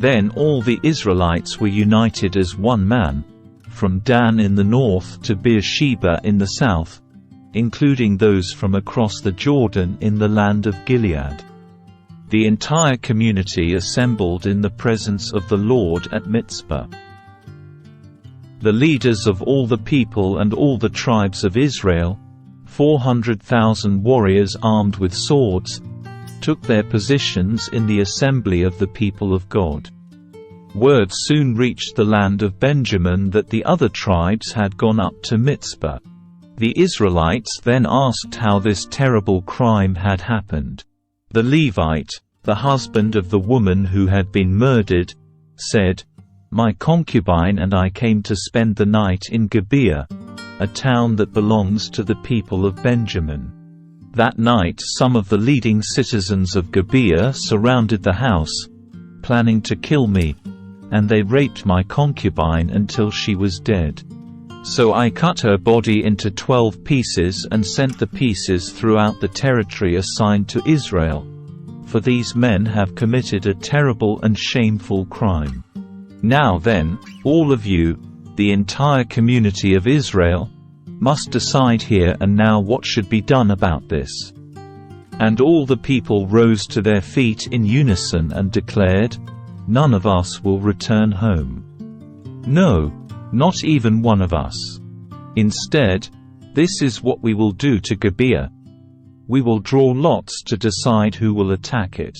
Then all the Israelites were united as one man, from Dan in the north to Beersheba in the south, including those from across the Jordan in the land of Gilead. The entire community assembled in the presence of the Lord at Mizpah. The leaders of all the people and all the tribes of Israel, 400,000 warriors armed with swords, took their positions in the assembly of the people of God. Word soon reached the land of Benjamin that the other tribes had gone up to Mizpah. The Israelites then asked how this terrible crime had happened. The Levite, the husband of the woman who had been murdered, said, "My concubine and I came to spend the night in Gibeah, a town that belongs to the people of Benjamin. That night some of the leading citizens of Gibeah surrounded the house, planning to kill me, and they raped my concubine until she was dead. So I cut her body into 12 pieces and sent the pieces throughout the territory assigned to Israel, for these men have committed a terrible and shameful crime. Now then, all of you, the entire community of Israel, must decide here and now what should be done about this." And all the people rose to their feet in unison and declared, "None of us will return home. No, not even one of us. Instead, this is what we will do to Gibeah. We will draw lots to decide who will attack it.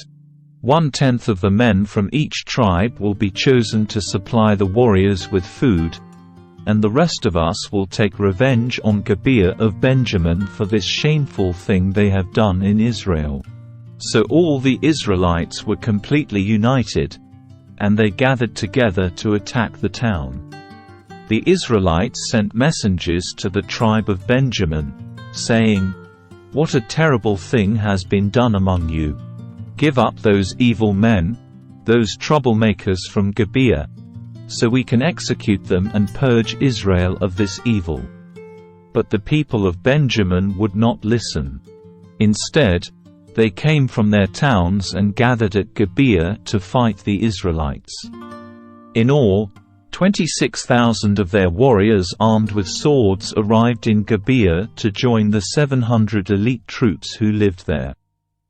1/10 of the men from each tribe will be chosen to supply the warriors with food, and the rest of us will take revenge on Gibeah of Benjamin for this shameful thing they have done in Israel." So all the Israelites were completely united, and they gathered together to attack the town. The Israelites sent messengers to the tribe of Benjamin, saying, "What a terrible thing has been done among you. Give up those evil men, those troublemakers from Gibeah, so we can execute them and purge Israel of this evil." But the people of Benjamin would not listen. Instead, they came from their towns and gathered at Gibeah to fight the Israelites. In all, 26,000 of their warriors armed with swords arrived in Gibeah to join the 700 elite troops who lived there.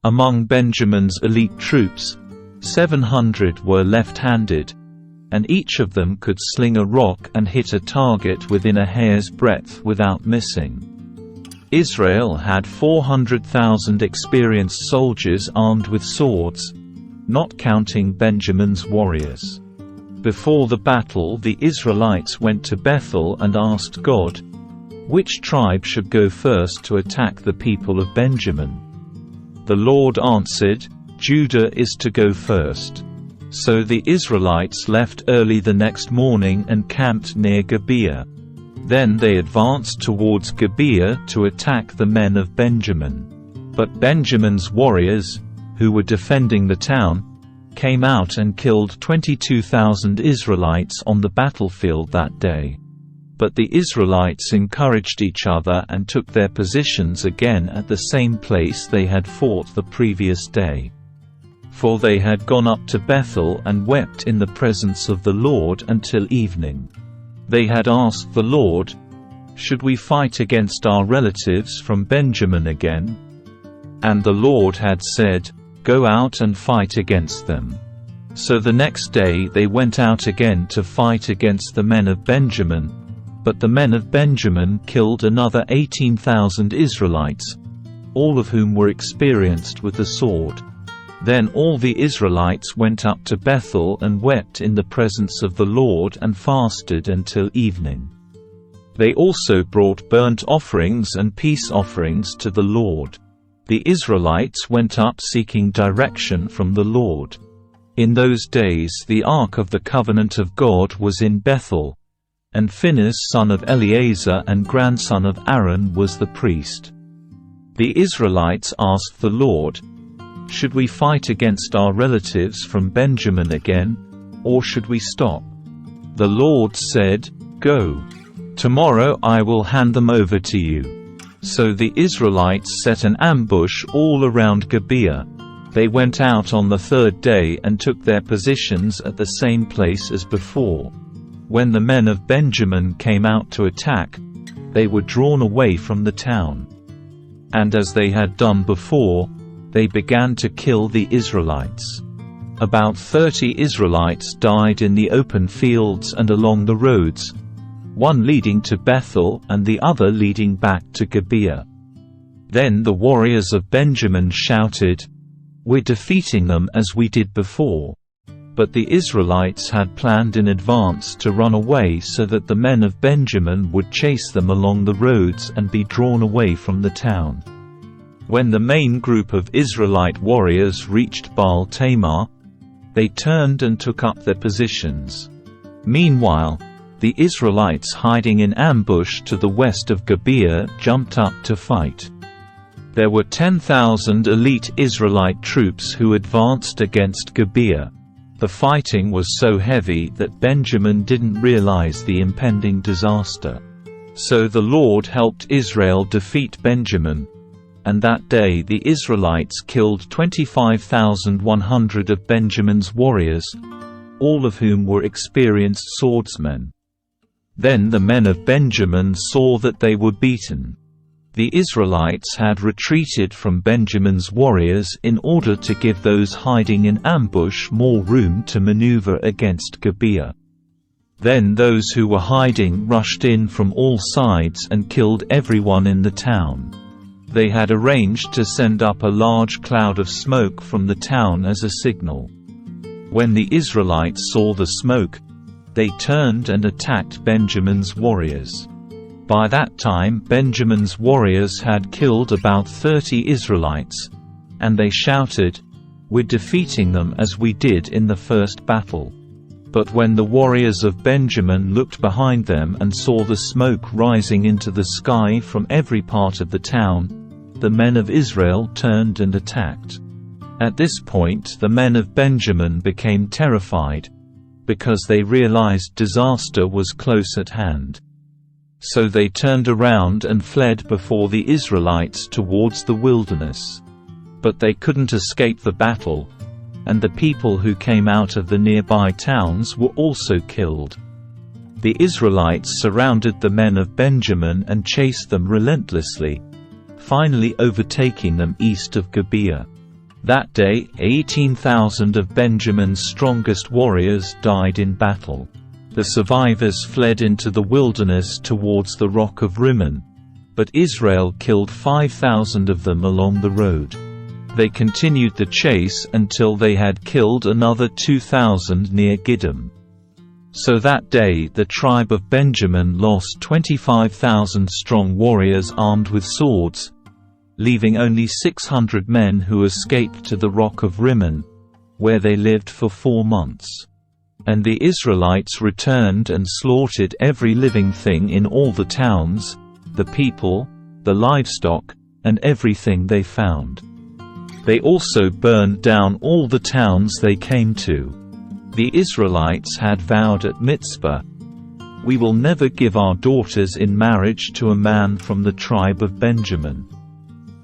Among Benjamin's elite troops, 700 were left-handed, and each of them could sling a rock and hit a target within a hair's breadth without missing. Israel had 400,000 experienced soldiers armed with swords, not counting Benjamin's warriors. Before the battle, the Israelites went to Bethel and asked God, which tribe should go first to attack the people of Benjamin? The Lord answered, "Judah is to go first." So the Israelites left early the next morning and camped near Gibeah. Then they advanced towards Gibeah to attack the men of Benjamin. But Benjamin's warriors, who were defending the town, came out and killed 22,000 Israelites on the battlefield that day. But the Israelites encouraged each other and took their positions again at the same place they had fought the previous day. For they had gone up to Bethel and wept in the presence of the Lord until evening. They had asked the Lord, "Should we fight against our relatives from Benjamin again?" And the Lord had said, "Go out and fight against them." So the next day they went out again to fight against the men of Benjamin, but the men of Benjamin killed another 18,000 Israelites, all of whom were experienced with the sword. Then all the Israelites went up to Bethel and wept in the presence of the Lord and fasted until evening. They also brought burnt offerings and peace offerings to the Lord. The Israelites went up seeking direction from the Lord. In those days the Ark of the Covenant of God was in Bethel, and Phinehas son of Eleazar and grandson of Aaron was the priest. The Israelites asked the Lord, "Should we fight against our relatives from Benjamin again, or should we stop?" The Lord said, "Go. Tomorrow I will hand them over to you." So the Israelites set an ambush all around Gibeah, They went out on the third day and took their positions at the same place as before. When the men of Benjamin came out to attack, they were drawn away from the town. And as they had done before, they began to kill the Israelites. About 30 Israelites died in the open fields and along the roads, one leading to Bethel and the other leading back to Gibeah. Then the warriors of Benjamin shouted, "We're defeating them as we did before." But the Israelites had planned in advance to run away so that the men of Benjamin would chase them along the roads and be drawn away from the town. When the main group of Israelite warriors reached Baal-Tamar, they turned and took up their positions. Meanwhile, the Israelites hiding in ambush to the west of Gibeah jumped up to fight. There were 10,000 elite Israelite troops who advanced against Gibeah. The fighting was so heavy that Benjamin didn't realize the impending disaster. So the Lord helped Israel defeat Benjamin, and that day the Israelites killed 25,100 of Benjamin's warriors, all of whom were experienced swordsmen. Then the men of Benjamin saw that they were beaten. The Israelites had retreated from Benjamin's warriors in order to give those hiding in ambush more room to maneuver against Gibeah. Then those who were hiding rushed in from all sides and killed everyone in the town. They had arranged to send up a large cloud of smoke from the town as a signal. When the Israelites saw the smoke, they turned and attacked Benjamin's warriors. By that time Benjamin's warriors had killed about 30 Israelites, and they shouted, "We're defeating them as we did in the first battle." But when the warriors of Benjamin looked behind them and saw the smoke rising into the sky from every part of the town, the men of Israel turned and attacked. At this point the men of Benjamin became terrified, because they realized disaster was close at hand. So they turned around and fled before the Israelites towards the wilderness. But they couldn't escape the battle, and the people who came out of the nearby towns were also killed. The Israelites surrounded the men of Benjamin and chased them relentlessly, finally overtaking them east of Gibeah. That day 18,000 of Benjamin's strongest warriors died in battle. The survivors fled into the wilderness towards the rock of Rimmon, but Israel killed 5,000 of them along the road. They continued the chase until they had killed another 2,000 near Gidom. So that day the tribe of Benjamin lost 25,000 strong warriors armed with swords, leaving only 600 men who escaped to the rock of Rimmon, where they lived for 4 months. And the Israelites returned and slaughtered every living thing in all the towns, the people, the livestock, and everything they found. They also burned down all the towns they came to. The Israelites had vowed at Mizpah, "We will never give our daughters in marriage to a man from the tribe of Benjamin."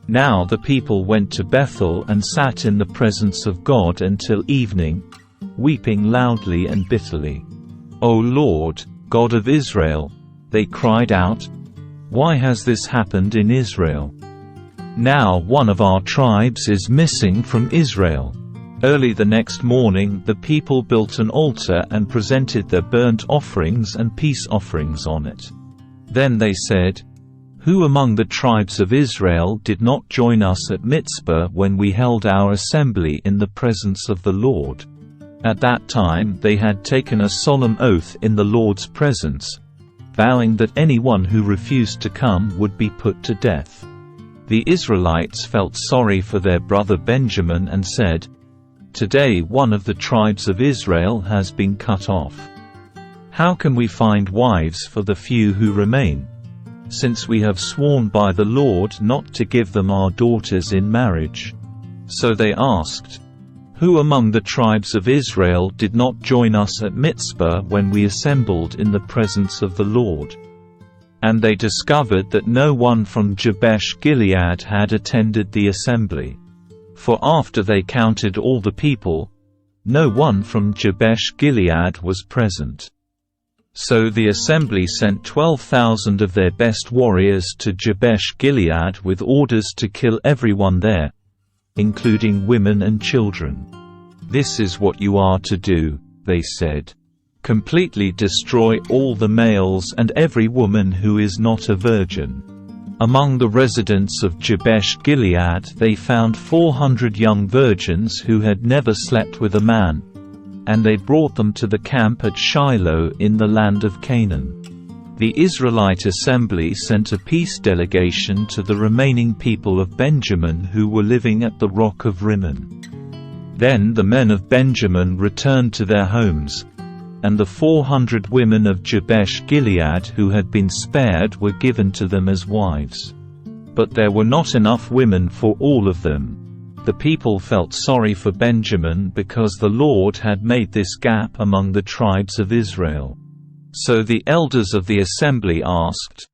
Now the people went to Bethel and sat in the presence of God until evening, weeping loudly and bitterly. "O Lord, God of Israel," they cried out, "why has this happened in Israel? Now one of our tribes is missing from Israel." Early the next morning the people built an altar and presented their burnt offerings and peace offerings on it. Then they said, "Who among the tribes of Israel did not join us at Mizpah when we held our assembly in the presence of the Lord?" At that time they had taken a solemn oath in the Lord's presence, vowing that anyone who refused to come would be put to death. The Israelites felt sorry for their brother Benjamin and said, "Today one of the tribes of Israel has been cut off. How can we find wives for the few who remain, since we have sworn by the Lord not to give them our daughters in marriage?" So they asked, "Who among the tribes of Israel did not join us at Mizpah when we assembled in the presence of the Lord?" And they discovered that no one from Jabesh Gilead had attended the assembly. For after they counted all the people, no one from Jabesh-Gilead was present. So the assembly sent 12,000 of their best warriors to Jabesh-Gilead with orders to kill everyone there, including women and children. "This is what you are to do," they said. "Completely destroy all the males and every woman who is not a virgin." Among the residents of Jabesh-Gilead they found 400 young virgins who had never slept with a man, and they brought them to the camp at Shiloh in the land of Canaan. The Israelite assembly sent a peace delegation to the remaining people of Benjamin who were living at the rock of Rimmon. Then the men of Benjamin returned to their homes, and the 400 women of Jabesh-Gilead who had been spared were given to them as wives. But there were not enough women for all of them. The people felt sorry for Benjamin because the Lord had made this gap among the tribes of Israel. So the elders of the assembly asked,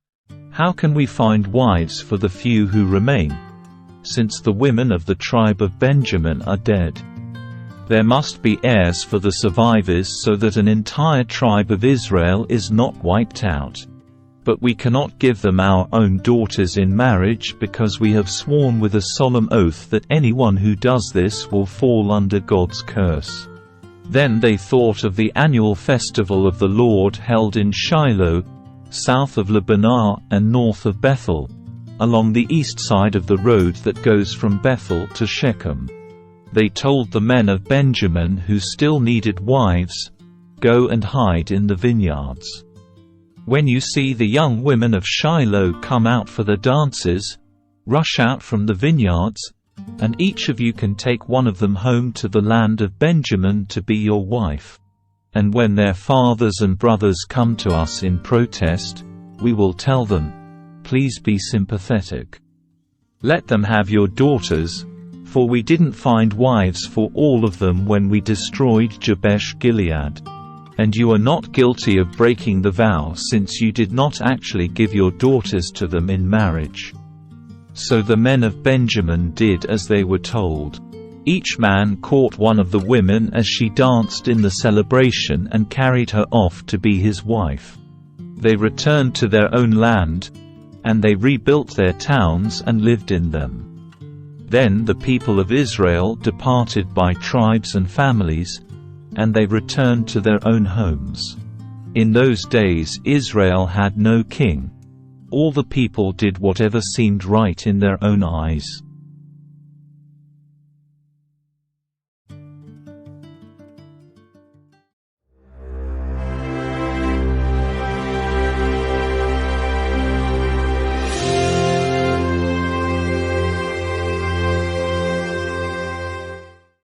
"How can we find wives for the few who remain, since the women of the tribe of Benjamin are dead? There must be heirs for the survivors so that an entire tribe of Israel is not wiped out. But we cannot give them our own daughters in marriage because we have sworn with a solemn oath that anyone who does this will fall under God's curse." Then they thought of the annual festival of the Lord held in Shiloh, south of Lebanon and north of Bethel, along the east side of the road that goes from Bethel to Shechem. They told the men of Benjamin who still needed wives, "Go and hide in the vineyards. When you see the young women of Shiloh come out for the dances, rush out from the vineyards, and each of you can take one of them home to the land of Benjamin to be your wife. And when their fathers and brothers come to us in protest, we will tell them, 'Please be sympathetic. Let them have your daughters, for we didn't find wives for all of them when we destroyed Jabesh-Gilead. And you are not guilty of breaking the vow since you did not actually give your daughters to them in marriage.'" So the men of Benjamin did as they were told. Each man caught one of the women as she danced in the celebration and carried her off to be his wife. They returned to their own land, and they rebuilt their towns and lived in them. Then the people of Israel departed by tribes and families, and they returned to their own homes. In those days Israel had no king. All the people did whatever seemed right in their own eyes.